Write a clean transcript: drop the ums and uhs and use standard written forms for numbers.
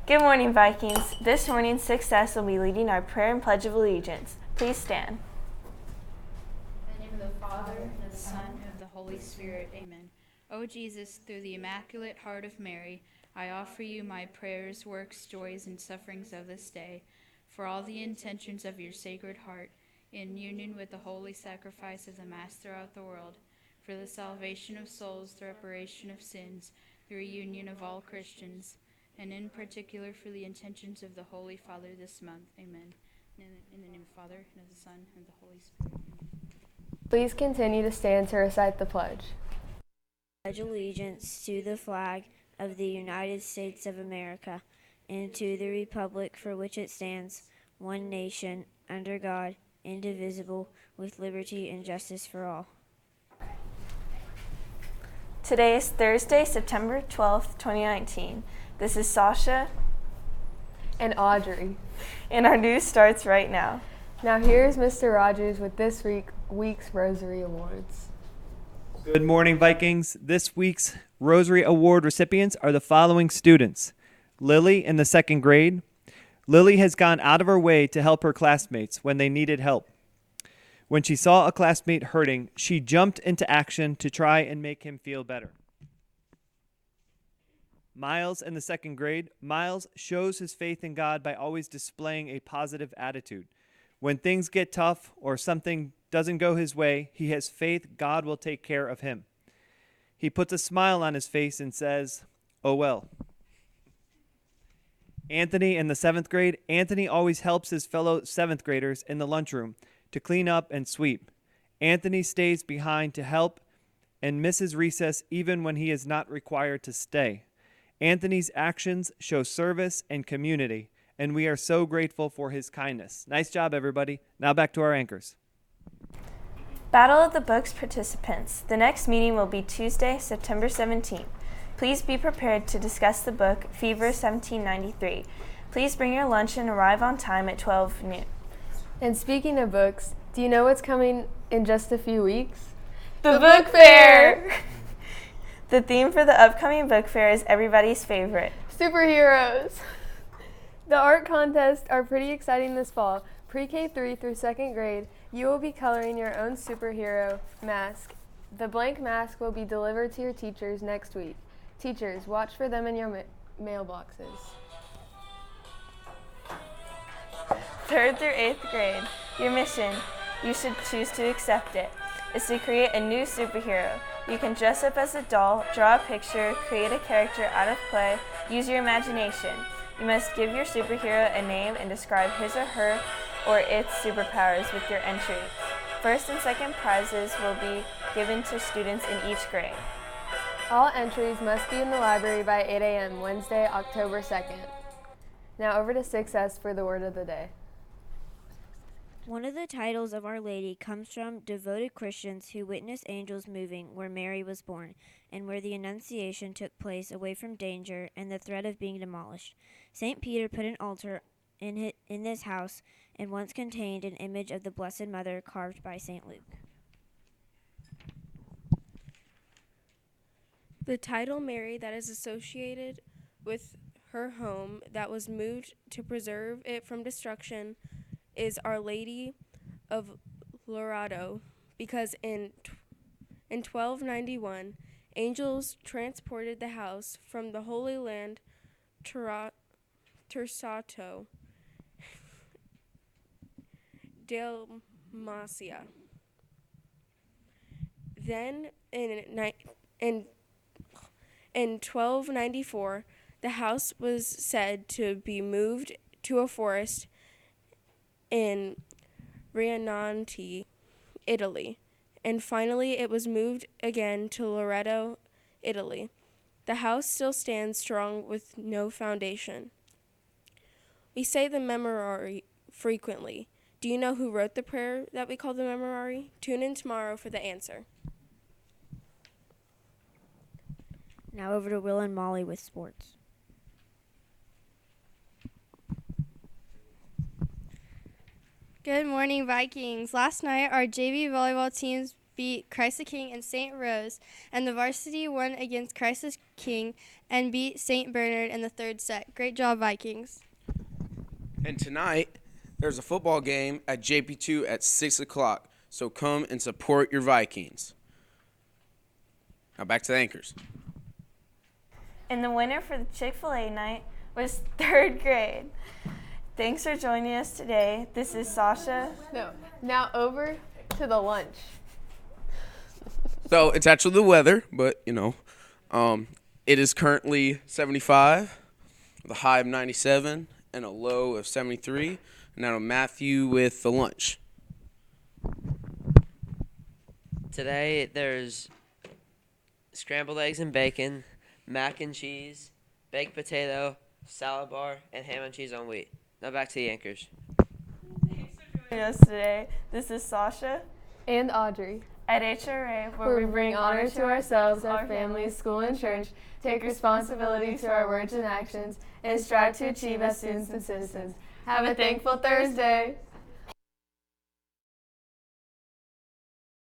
Good morning, Vikings. This morning, Success will be leading our prayer and Pledge of Allegiance. Please stand. In the name of the Father, and of the Son, and of the Holy Spirit. Amen. O Jesus, through the Immaculate Heart of Mary, I offer you my prayers, works, joys, and sufferings of this day, for all the intentions of your Sacred Heart, in union with the holy sacrifice of the Mass throughout the world, for the salvation of souls, the reparation of sins, the reunion of all Christians, and in particular for the intentions of the Holy Father this month. Amen. In the name of the Father, and of the Son, and of the Holy Spirit. Amen. Please continue to stand to recite the pledge. Pledge allegiance to the flag of the United States of America and to the republic for which it stands, one nation, under God, indivisible, with liberty and justice for all. Today is Thursday, September 12th, 2019. This is Sasha And Audrey. and our news starts right now. Now here's Mr. Rogers with this week's Rosary Awards. Good morning, Vikings. This week's Rosary Award recipients are the following students. Lily in the second grade. Lily has gone out of her way to help her classmates when they needed help. When she saw a classmate hurting, she jumped into action to try and make him feel better. Miles in the second grade. Miles shows his faith in God by always displaying a positive attitude. When things get tough or something doesn't go his way, he has faith God will take care of him. He puts a smile on his face and says, "Oh well." Anthony in the seventh grade. Anthony always helps his fellow seventh graders in the lunchroom to clean up and sweep. Anthony stays behind to help and misses recess even when he is not required to stay. Anthony's actions show service and community, and we are so grateful for his kindness. Nice job, everybody. Now back to our anchors. Battle of the Books participants. The next meeting will be Tuesday, September 17th. Please be prepared to discuss the book Fever 1793. Please bring your lunch and arrive on time at 12 noon. And speaking of books, do you know what's coming in just a few weeks? The book fair! The theme for the upcoming book fair is everybody's favorite. Superheroes! The art contests are pretty exciting this fall. Pre-K 3 through second grade, you will be coloring your own superhero mask. The blank mask will be delivered to your teachers next week. Teachers, watch for them in your mailboxes. 3rd through 8th grade, your mission, you should choose to accept it, is to create a new superhero. You can dress up as a doll, draw a picture, create a character out of clay, use your imagination. You must give your superhero a name and describe his or her or its superpowers with your entry. First and second prizes will be given to students in each grade. All entries must be in the library by 8 a.m. Wednesday, October 2nd. Now over to Success for the word of the day. One of the titles of Our Lady comes from devoted Christians who witnessed angels moving where Mary was born and where the Annunciation took place away from danger and the threat of being demolished. St. Peter put an altar in this house and once contained an image of the Blessed Mother carved by St. Luke. The title Mary that is associated with her home that was moved to preserve it from destruction is Our Lady of Loreto, because in 1291, angels transported the house from the Holy Land Tersato, Dalmatia. Then in 1294, the house was said to be moved to a forest in Riananti, Italy, and finally it was moved again to Loreto, Italy. The house still stands strong with no foundation. We say the Memorare frequently. Do you know who wrote the prayer that we call the Memorare? Tune in tomorrow for the answer. Now over to Will and Molly with sports. Good morning, Vikings. Last night, our JV volleyball teams beat Christ the King and St. Rose, and the varsity won against Christ the King and beat St. Bernard in the third set. Great job, Vikings. And tonight, there's a football game at JP2 at 6 o'clock, so come and support your Vikings. Now back to the anchors. And the winner for the Chick-fil-A night was 3rd grade. Thanks for joining us today. This is Sasha. No. Now over to the lunch. So it's actually the weather, but it is currently 75, with a high of 97 and a low of 73. And now Matthew with the lunch. Today there's scrambled eggs and bacon, mac and cheese, baked potato, salad bar, and ham and cheese on wheat. Now back to the anchors. Thanks for joining us today. This is Sasha And Audrey. at HRA, Where we bring honor to ourselves, our families, school, and church, take responsibility to our words and actions, and strive to achieve as students and citizens. Have a thankful Thursday.